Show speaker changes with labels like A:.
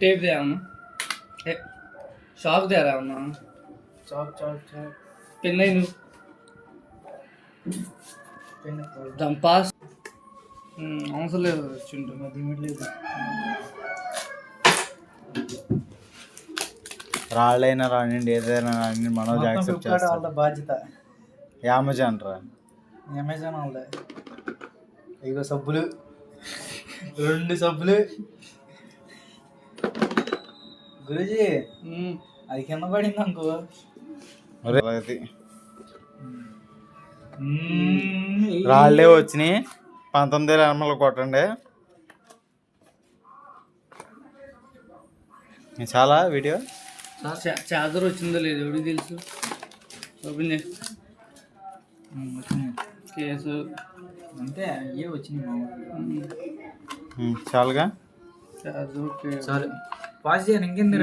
A: Tape दे आना shock తేరా ఉన్నా pen అయి దాని పాస్ అవసరం లేదు వచ్చింటు లేదు
B: రాళ్ళైనా రానివ్వండి ఏదైనా రానివ్వండి మనోజ్ యాక్సెప్ట్ చేస్తాడు.
C: వాళ్ళ బాధ్యత.
B: అమెజాన్ రా
C: అమెజాన్ వాళ్ళే. ఇగో సబ్బులు 2 సబ్బులు గురూజీ అది కింద పడింది అనుకో.
B: రాళ్ళే వచ్చినాయి 19,000 ఎనమలు కొట్టండి. చాలా వీడియో
A: చార్జర్ వచ్చిందో లేదు ఎవరికి తెలుసు. ఓపెన్ చేసి కేసు
C: అంటే అయ్యే వచ్చినాయి
B: చాలుగా
A: చార్జర్
C: చాలు పాస్ చేయను ఇంకేంది.